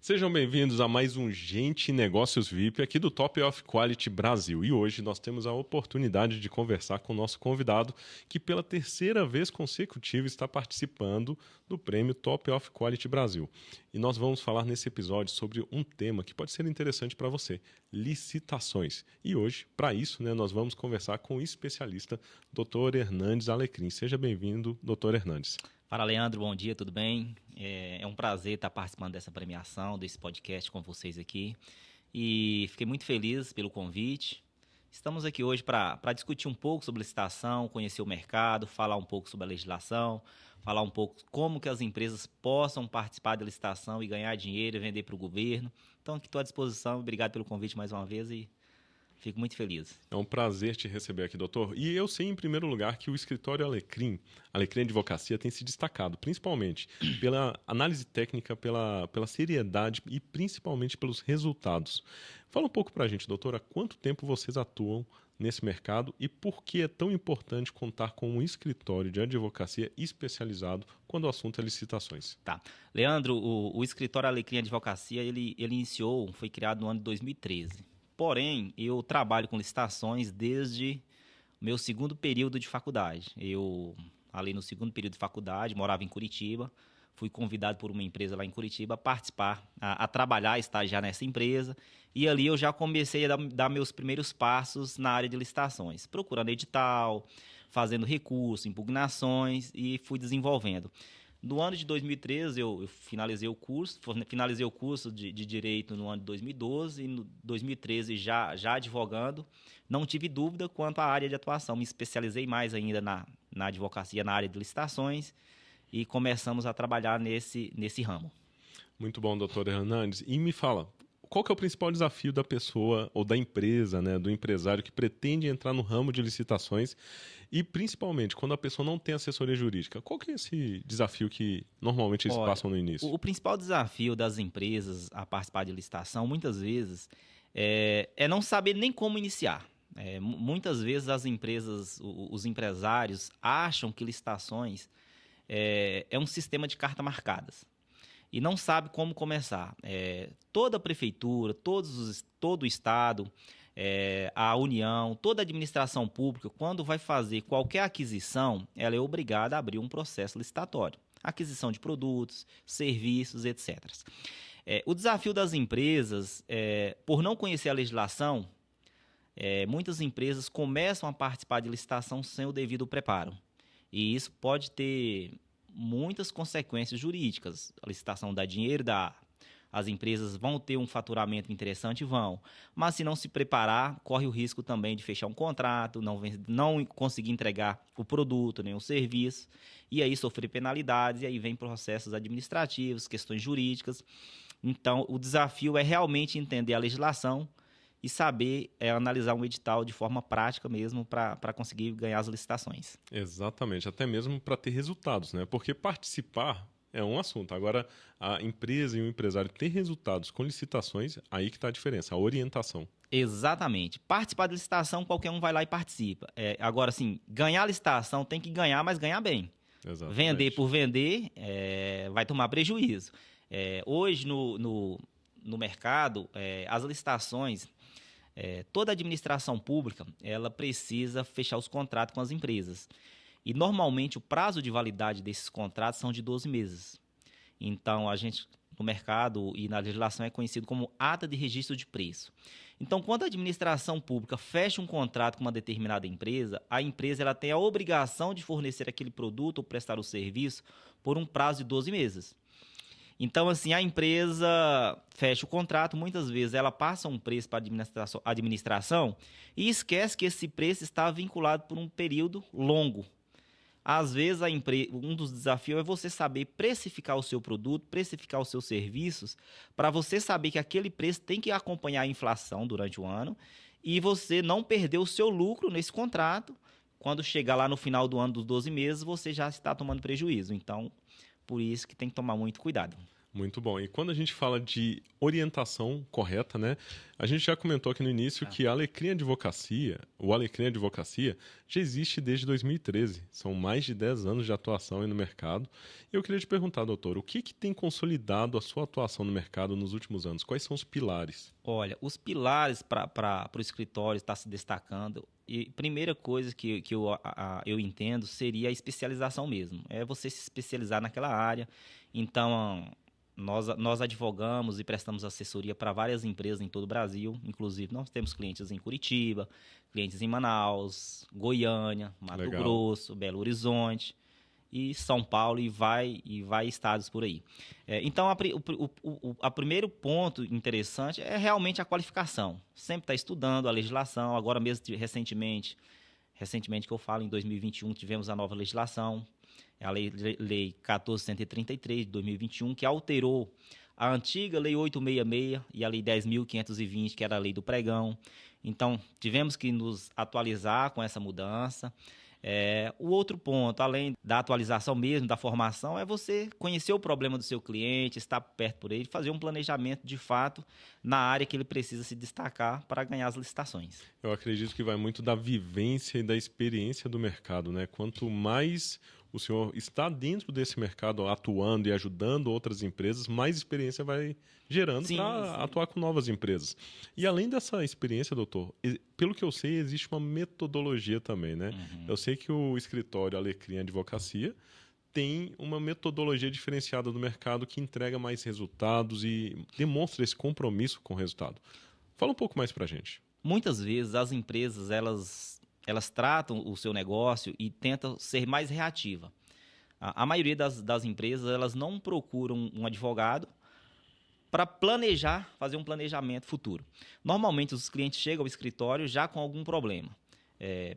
Sejam bem-vindos a mais um Gente Negócios VIP aqui do Top of Quality Brasil. E hoje nós temos a oportunidade de conversar com o nosso convidado, que pela terceira vez consecutiva está participando do prêmio Top of Quality Brasil. E nós vamos falar nesse episódio sobre um tema que pode ser interessante para você, licitações. E hoje, para isso, nós vamos conversar com o especialista Dr. Hernandes Alecrim. Seja bem-vindo, Dr. Hernandes. Fala, Leandro, bom dia, tudo bem? É um prazer estar participando dessa premiação, desse podcast com vocês aqui. E fiquei muito feliz pelo convite. Estamos aqui hoje para discutir um pouco sobre licitação, conhecer o mercado, falar um pouco sobre a legislação, falar um pouco como que as empresas possam participar da licitação e ganhar dinheiro e vender para o governo. Então, aqui estou à disposição. Obrigado pelo convite mais uma vez e fico muito feliz. É um prazer te receber aqui, doutor. E eu sei, em primeiro lugar, que o escritório Alecrim Advocacia, tem se destacado, principalmente pela análise técnica, pela seriedade e principalmente pelos resultados. Fala um pouco para a gente, doutor, há quanto tempo vocês atuam nesse mercado e por que é tão importante contar com um escritório de advocacia especializado quando o assunto é licitações? Tá. Leandro, o escritório Alecrim Advocacia, ele foi criado no ano de 2013. Porém, eu trabalho com licitações desde meu segundo período de faculdade. Ali no segundo período de faculdade, morava em Curitiba, fui convidado por uma empresa lá em Curitiba a participar, a trabalhar, a estagiar nessa empresa. E ali eu já comecei a dar meus primeiros passos na área de licitações, procurando edital, fazendo recurso, impugnações e fui desenvolvendo. No ano de 2013, eu finalizei o curso de Direito no ano de 2012 e no 2013 já advogando. Não tive dúvida quanto à área de atuação. Me especializei mais ainda na advocacia, na área de licitações e começamos a trabalhar nesse ramo. Muito bom, doutor Hernandes. E me fala, qual que é o principal desafio da pessoa ou da empresa, do empresário que pretende entrar no ramo de licitações e principalmente quando a pessoa não tem assessoria jurídica? Qual que é esse desafio que normalmente eles passam no início? O principal desafio das empresas a participar de licitação, muitas vezes, é não saber nem como iniciar. Muitas vezes as empresas, os empresários acham que licitações é um sistema de cartas marcadas e não sabe como começar. Toda a prefeitura, todo o Estado, a União, toda a administração pública, quando vai fazer qualquer aquisição, ela é obrigada a abrir um processo licitatório. Aquisição de produtos, serviços, etc. O desafio das empresas, por não conhecer a legislação, muitas empresas começam a participar de licitação sem o devido preparo. E isso pode ter muitas consequências jurídicas. A licitação dá dinheiro, as empresas vão ter um faturamento interessante, mas se não se preparar, corre o risco também de fechar um contrato, não conseguir entregar o produto, nem o serviço, e aí sofrer penalidades, e aí vem processos administrativos, questões jurídicas. Então, o desafio é realmente entender a legislação e saber analisar um edital de forma prática mesmo para conseguir ganhar as licitações. Exatamente, até mesmo para ter resultados, Porque participar é um assunto. Agora, a empresa e o empresário ter resultados com licitações, aí que está a diferença, a orientação. Exatamente. Participar de licitação, qualquer um vai lá e participa. Agora, assim, ganhar a licitação tem que ganhar, mas ganhar bem. Exatamente. Vender por vender vai tomar prejuízo. Hoje, no mercado, as licitações, toda a administração pública, ela precisa fechar os contratos com as empresas. E, normalmente, o prazo de validade desses contratos são de 12 meses. Então, a gente, no mercado e na legislação, é conhecido como ata de registro de preço. Então, quando a administração pública fecha um contrato com uma determinada empresa, a empresa ela tem a obrigação de fornecer aquele produto ou prestar o serviço por um prazo de 12 meses. Então, assim, a empresa fecha o contrato, muitas vezes ela passa um preço para a administração e esquece que esse preço está vinculado por um período longo. Às vezes, um dos desafios é você saber precificar o seu produto, precificar os seus serviços, para você saber que aquele preço tem que acompanhar a inflação durante o ano e você não perder o seu lucro nesse contrato. Quando chegar lá no final do ano dos 12 meses, você já está tomando prejuízo. Então, por isso que tem que tomar muito cuidado. Muito bom. E quando a gente fala de orientação correta, né? A gente já comentou aqui no início que a Alecrim Advocacia, o Alecrim Advocacia, já existe desde 2013. São mais de 10 anos de atuação aí no mercado. E eu queria te perguntar, doutor, o que tem consolidado a sua atuação no mercado nos últimos anos? Quais são os pilares? Olha, os pilares para o escritório estar se destacando, e primeira coisa que eu entendo seria a especialização mesmo. É você se especializar naquela área. Então, nós advogamos e prestamos assessoria para várias empresas em todo o Brasil. Inclusive, nós temos clientes em Curitiba, clientes em Manaus, Goiânia, Mato Legal. Grosso, Belo Horizonte e São Paulo e vai estados por aí. Então, a primeiro ponto interessante é realmente a qualificação. Sempre estar estudando a legislação. Agora mesmo, recentemente que eu falo, em 2021, tivemos a nova legislação, a Lei 14.133 de 2021, que alterou a antiga Lei 866 e a Lei 10.520, que era a Lei do Pregão. Então, tivemos que nos atualizar com essa mudança. O outro ponto, além da atualização mesmo, da formação, é você conhecer o problema do seu cliente, estar perto por ele, fazer um planejamento de fato na área que ele precisa se destacar para ganhar as licitações. Eu acredito que vai muito da vivência e da experiência do mercado, né? Quanto mais o senhor está dentro desse mercado, atuando e ajudando outras empresas, mais experiência vai gerando para atuar com novas empresas. E além dessa experiência, doutor, pelo que eu sei, existe uma metodologia também, né? Eu sei que o escritório Alecrim Advocacia tem uma metodologia diferenciada do mercado que entrega mais resultados e demonstra esse compromisso com o resultado. Fala um pouco mais para a gente. Muitas vezes as empresas elas tratam o seu negócio e tentam ser mais reativa. A maioria das empresas elas não procuram um advogado para fazer um planejamento futuro. Normalmente os clientes chegam ao escritório já com algum problema.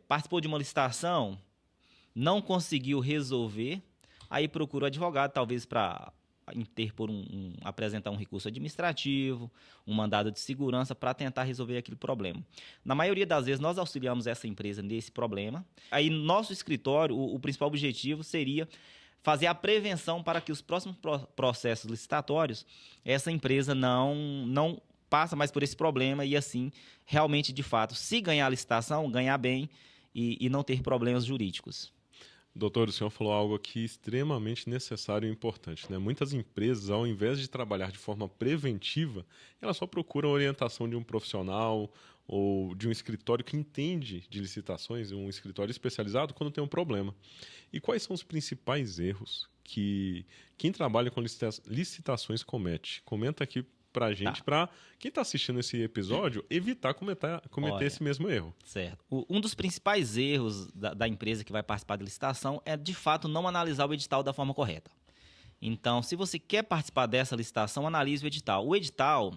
Participou de uma licitação, não conseguiu resolver, aí procura o advogado, talvez para apresentar um recurso administrativo, um mandado de segurança para tentar resolver aquele problema. Na maioria das vezes, nós auxiliamos essa empresa nesse problema. Aí, no nosso escritório, o principal objetivo seria fazer a prevenção para que os próximos processos licitatórios, essa empresa não passa mais por esse problema e, assim, realmente, de fato, se ganhar a licitação, ganhar bem e não ter problemas jurídicos. Doutor, o senhor falou algo aqui extremamente necessário e importante, né? Muitas empresas, ao invés de trabalhar de forma preventiva, elas só procuram a orientação de um profissional ou de um escritório que entende de licitações, um escritório especializado, quando tem um problema. E quais são os principais erros que quem trabalha com licitações comete? Comenta aqui pra gente, para quem está assistindo esse episódio, evitar cometer esse mesmo erro. Certo. Um dos principais erros da empresa que vai participar da licitação é, de fato, não analisar o edital da forma correta. Então, se você quer participar dessa licitação, analise o edital. O edital,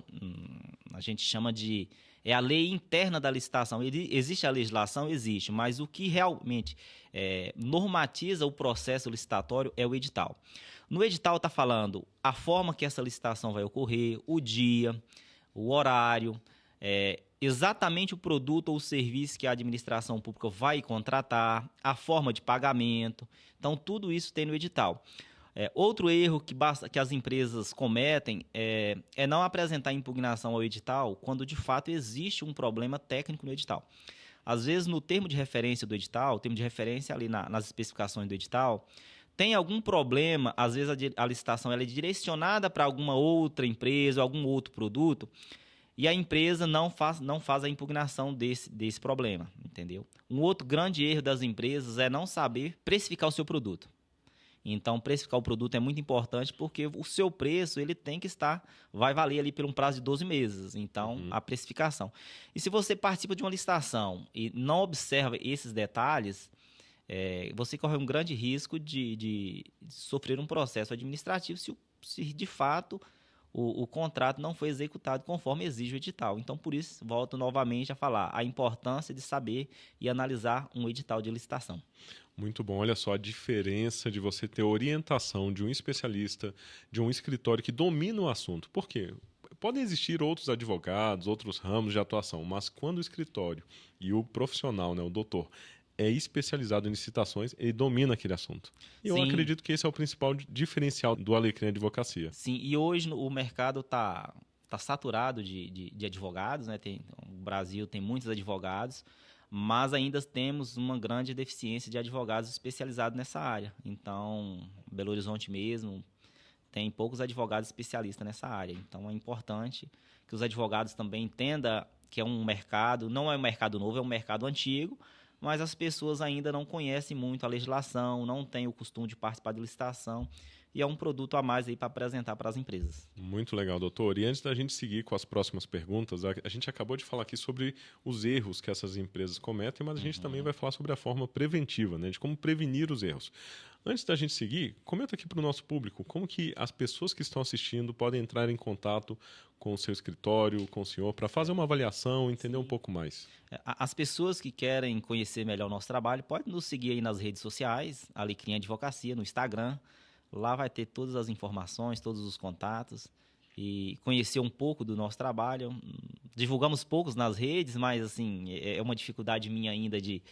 a gente chama de... é a lei interna da licitação. Existe a legislação? Existe, mas o que realmente normatiza o processo licitatório é o edital. No edital está falando a forma que essa licitação vai ocorrer, o dia, o horário, exatamente o produto ou o serviço que a administração pública vai contratar, a forma de pagamento. Então, tudo isso tem no edital. Outro erro que as empresas cometem é não apresentar impugnação ao edital quando, de fato, existe um problema técnico no edital. Às vezes, no termo de referência do edital, termo de referência ali nas especificações do edital, tem algum problema, às vezes a licitação ela é direcionada para alguma outra empresa, algum outro produto, e a empresa não faz a impugnação desse problema, entendeu? Um outro grande erro das empresas é não saber precificar o seu produto. Então, precificar o produto é muito importante porque o seu preço ele tem que vai valer ali por um prazo de 12 meses. Então, a precificação. E se você participa de uma licitação e não observa esses detalhes, você corre um grande risco de sofrer um processo administrativo se de fato o contrato não foi executado conforme exige o edital. Então, por isso, volto novamente a falar a importância de saber e analisar um edital de licitação. Muito bom. Olha só a diferença de você ter orientação de um especialista, de um escritório que domina o assunto. Por quê? Podem existir outros advogados, outros ramos de atuação, mas quando o escritório e o profissional, né, o doutor, é especializado em licitações, ele domina aquele assunto. E eu Sim. acredito que esse é o principal diferencial do Alecrim Advocacia. Sim, e hoje o mercado está saturado de advogados, né? O Brasil tem muitos advogados, mas ainda temos uma grande deficiência de advogados especializados nessa área. Então, Belo Horizonte mesmo tem poucos advogados especialistas nessa área. Então, é importante que os advogados também entendam que é um mercado, não é um mercado novo, é um mercado antigo, mas as pessoas ainda não conhecem muito a legislação, não têm o costume de participar de licitação, e é um produto a mais aí para apresentar para as empresas. Muito legal, doutor. E antes da gente seguir com as próximas perguntas, a gente acabou de falar aqui sobre os erros que essas empresas cometem, mas a gente também vai falar sobre a forma preventiva, né, de como prevenir os erros. Antes da gente seguir, comenta aqui para o nosso público como que as pessoas que estão assistindo podem entrar em contato com o seu escritório, com o senhor, para fazer uma avaliação, entender um pouco mais. As pessoas que querem conhecer melhor o nosso trabalho podem nos seguir aí nas redes sociais, Alecrim Advocacia, no Instagram. Lá vai ter todas as informações, todos os contatos e conhecer um pouco do nosso trabalho. Divulgamos poucos nas redes, mas assim, é uma dificuldade minha ainda de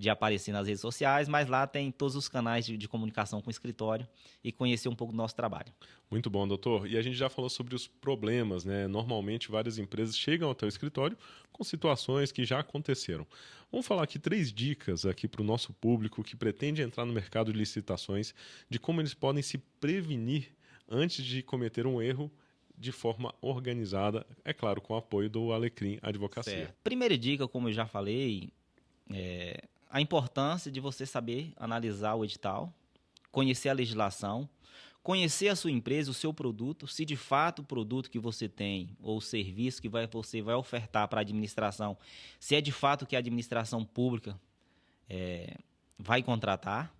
aparecer nas redes sociais, mas lá tem todos os canais de comunicação com o escritório e conhecer um pouco do nosso trabalho. Muito bom, doutor. E a gente já falou sobre os problemas, né? Normalmente, várias empresas chegam até o escritório com situações que já aconteceram. Vamos falar aqui 3 dicas aqui para o nosso público que pretende entrar no mercado de licitações, de como eles podem se prevenir antes de cometer um erro de forma organizada, é claro, com o apoio do Alecrim Advocacia. Certo. Primeira dica, como eu já falei, a importância de você saber analisar o edital, conhecer a legislação, conhecer a sua empresa, o seu produto, se de fato o produto que você tem ou o serviço que você vai ofertar para a administração, se é de fato que a administração pública vai contratar.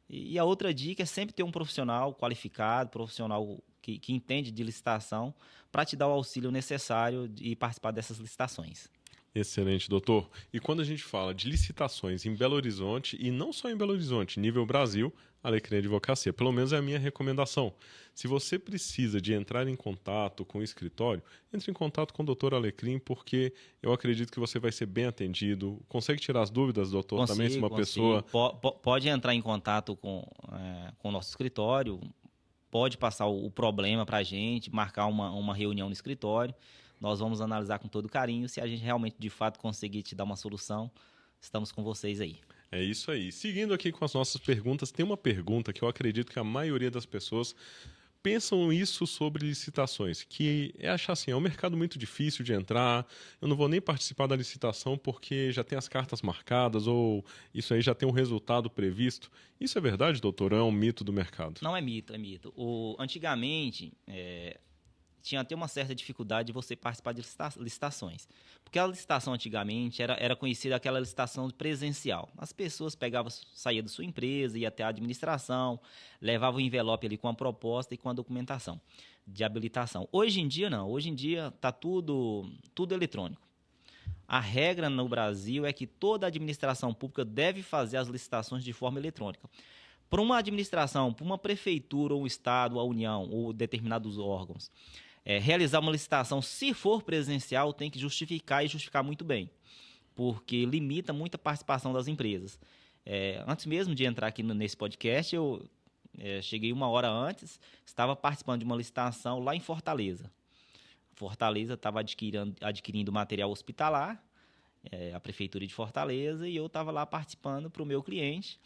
E a outra dica é sempre ter um profissional qualificado, profissional que entende de licitação, para te dar o auxílio necessário e participar dessas licitações. Excelente, doutor. E quando a gente fala de licitações em Belo Horizonte, e não só em Belo Horizonte, nível Brasil, Alecrim Advocacia, pelo menos é a minha recomendação. Se você precisa de entrar em contato com o escritório, entre em contato com o doutor Alecrim, porque eu acredito que você vai ser bem atendido. Consegue tirar as dúvidas, doutor, também, se uma pessoa... Pode entrar em contato com o nosso escritório, pode passar o problema para a gente, marcar uma reunião no escritório. Nós vamos analisar com todo carinho. Se a gente realmente, de fato, conseguir te dar uma solução, estamos com vocês aí. É isso aí. Seguindo aqui com as nossas perguntas, tem uma pergunta que eu acredito que a maioria das pessoas pensam isso sobre licitações, que é achar assim, é um mercado muito difícil de entrar, eu não vou nem participar da licitação porque já tem as cartas marcadas ou isso aí já tem um resultado previsto. Isso é verdade, doutor? Ou é um mito do mercado? Não é mito, é mito. Antigamente, tinha até uma certa dificuldade de você participar de licitações. Porque a licitação antigamente era conhecida aquela licitação presencial. As pessoas saíam da sua empresa, iam até a administração, levavam o envelope ali com a proposta e com a documentação de habilitação. Hoje em dia, não. Hoje em dia está tudo eletrônico. A regra no Brasil é que toda administração pública deve fazer as licitações de forma eletrônica. Para uma administração, para uma prefeitura, ou um estado, a União, ou determinados órgãos, realizar uma licitação, se for presencial, tem que justificar e justificar muito bem, porque limita muito a participação das empresas. Antes mesmo de entrar aqui nesse podcast, eu cheguei 1 hora antes, estava participando de uma licitação lá em Fortaleza. Fortaleza estava adquirindo material hospitalar, a Prefeitura de Fortaleza, e eu estava lá participando para o meu cliente,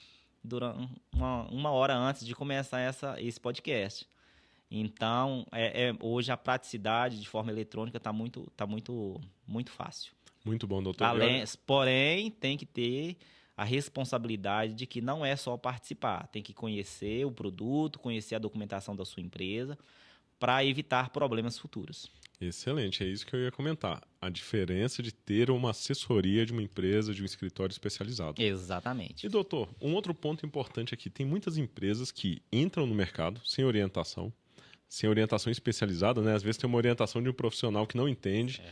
durante uma hora antes de começar esse podcast. Então, hoje a praticidade de forma eletrônica está muito fácil. Muito bom, doutor. Porém, tem que ter a responsabilidade de que não é só participar, tem que conhecer o produto, conhecer a documentação da sua empresa, para evitar problemas futuros. Excelente, é isso que eu ia comentar. A diferença de ter uma assessoria de uma empresa, de um escritório especializado. Exatamente. E, doutor, um outro ponto importante aqui, tem muitas empresas que entram no mercado sem orientação especializada, né? Às vezes tem uma orientação de um profissional que não entende,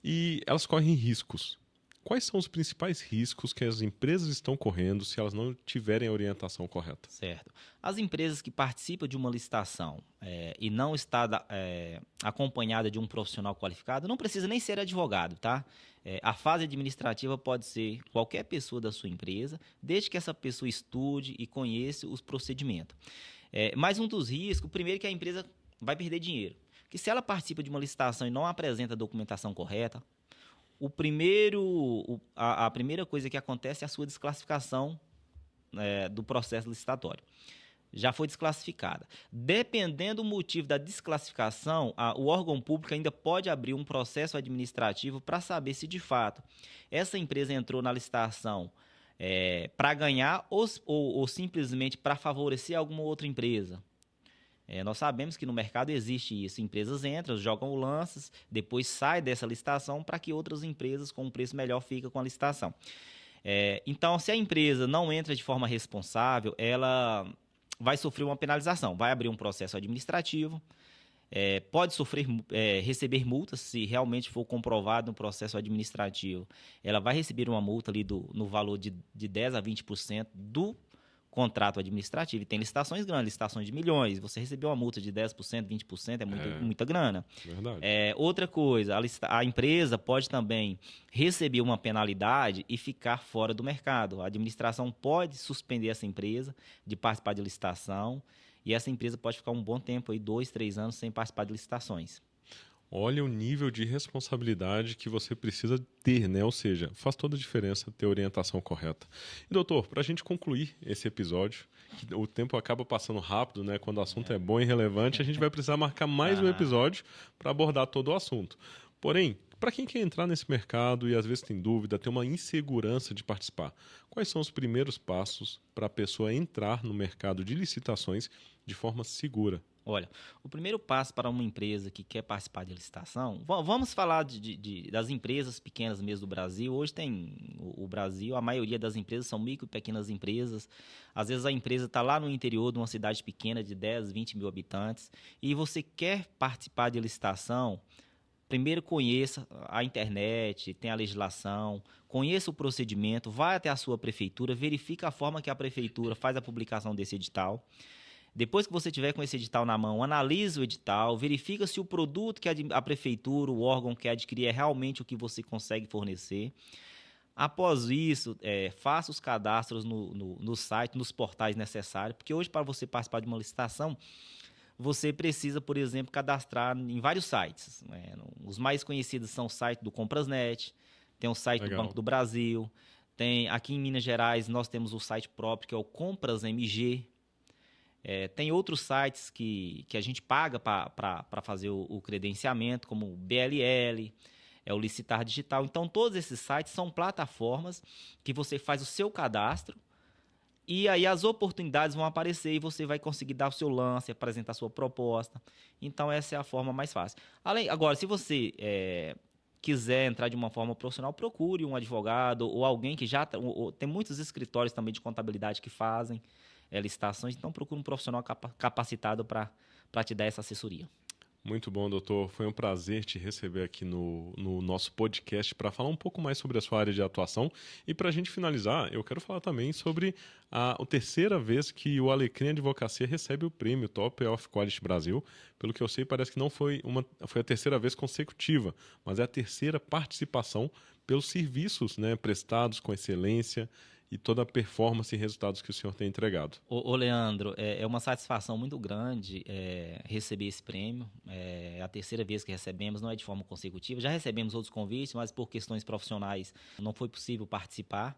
e elas correm riscos. Quais são os principais riscos que as empresas estão correndo se elas não tiverem a orientação correta? Certo. As empresas que participam de uma licitação e não está acompanhada de um profissional qualificado, não precisa nem ser advogado, tá? A fase administrativa pode ser qualquer pessoa da sua empresa, desde que essa pessoa estude e conheça os procedimentos. Mas um dos riscos, primeiro que a empresa vai perder dinheiro. Que se ela participa de uma licitação e não apresenta a documentação correta, a primeira coisa que acontece é a sua desclassificação do processo licitatório. Já foi desclassificada. Dependendo do motivo da desclassificação, o órgão público ainda pode abrir um processo administrativo para saber se, de fato, essa empresa entrou na licitação para ganhar ou simplesmente para favorecer alguma outra empresa. Nós sabemos que no mercado existe isso. Empresas entram, jogam lances, depois saem dessa licitação para que outras empresas com um preço melhor fiquem com a licitação. Então, se a empresa não entra de forma responsável, ela vai sofrer uma penalização, vai abrir um processo administrativo, pode receber multas, se realmente for comprovado no processo administrativo. Ela vai receber uma multa ali no valor de 10% a 20% do contrato administrativo. E tem licitações grandes, licitações de milhões. Você recebeu uma multa de 10%, 20%, muita grana. Verdade. Outra coisa, a empresa pode também receber uma penalidade e ficar fora do mercado. A administração pode suspender essa empresa de participar de licitação e essa empresa pode ficar um bom tempo, aí, 2, 3 anos, sem participar de licitações. Olha o nível de responsabilidade que você precisa ter, né? Ou seja, faz toda a diferença ter a orientação correta. E, doutor, para a gente concluir esse episódio, que o tempo acaba passando rápido, né? Quando o assunto é bom e relevante, a gente vai precisar marcar mais um episódio para abordar todo o assunto. Porém, para quem quer entrar nesse mercado e às vezes tem dúvida, tem uma insegurança de participar, quais são os primeiros passos para a pessoa entrar no mercado de licitações de forma segura? Olha, o primeiro passo para uma empresa que quer participar de licitação, vamos falar das empresas pequenas mesmo do Brasil. Hoje tem o Brasil, a maioria das empresas são micro e pequenas empresas. Às vezes a empresa está lá no interior de uma cidade pequena de 10, 20 mil habitantes e você quer participar de licitação. Primeiro conheça a internet, tem a legislação, conheça o procedimento, vai até a sua prefeitura, verifica a forma que a prefeitura faz a publicação desse edital. Depois que você tiver com esse edital na mão, analise o edital, verifica se o produto que a prefeitura, o órgão quer adquirir é realmente o que você consegue fornecer. Após isso, faça os cadastros no site, nos portais necessários, porque hoje, para você participar de uma licitação, você precisa, por exemplo, cadastrar em vários sites. Os mais conhecidos são o site do Comprasnet, tem o site do Banco do Brasil, aqui em Minas Gerais nós temos o site próprio, que é o Compras MG. Tem outros sites que a gente paga para fazer o credenciamento, como o BLL, o Licitar Digital. Então, todos esses sites são plataformas que você faz o seu cadastro e aí as oportunidades vão aparecer e você vai conseguir dar o seu lance, apresentar a sua proposta. Então, essa é a forma mais fácil. Agora, se você quiser entrar de uma forma profissional, procure um advogado ou alguém que já... Tem muitos escritórios também de contabilidade que fazem licitações, então procure um profissional capacitado para te dar essa assessoria. Muito bom, doutor. Foi um prazer te receber aqui no nosso podcast para falar um pouco mais sobre a sua área de atuação. E para a gente finalizar, eu quero falar também sobre a terceira vez que o Alecrim Advocacia recebe o prêmio Top of Quality Brasil. Pelo que eu sei, parece que não foi a terceira vez consecutiva, mas é a terceira participação pelos serviços, né, prestados com excelência e toda a performance e resultados que o senhor tem entregado. Ô Leandro, é uma satisfação muito grande receber esse prêmio. É a terceira vez que recebemos, não é de forma consecutiva. Já recebemos outros convites, mas por questões profissionais não foi possível participar.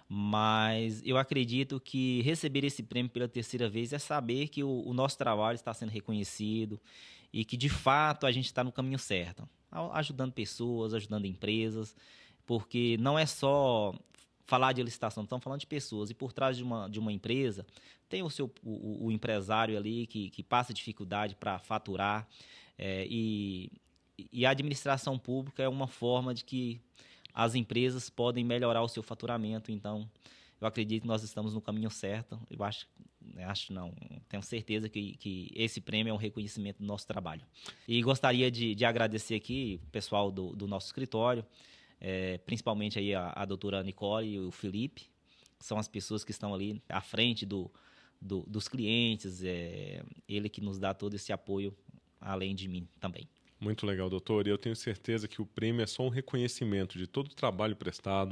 Mas eu acredito que receber esse prêmio pela terceira vez é saber que o nosso trabalho está sendo reconhecido e que, de fato, a gente está no caminho certo. Ajudando pessoas, ajudando empresas, porque não é só falar de licitação, estamos falando de pessoas, e por trás de uma empresa tem o empresário ali que passa dificuldade para faturar, e a administração pública é uma forma de que as empresas podem melhorar o seu faturamento. Então, eu acredito que nós estamos no caminho certo. Tenho certeza que esse prêmio é um reconhecimento do nosso trabalho. E gostaria de agradecer aqui o pessoal do nosso escritório, principalmente aí a doutora Nicole e o Felipe, são as pessoas que estão ali à frente dos clientes, ele que nos dá todo esse apoio, além de mim também. Muito legal, doutor. E eu tenho certeza que o prêmio é só um reconhecimento de todo o trabalho prestado,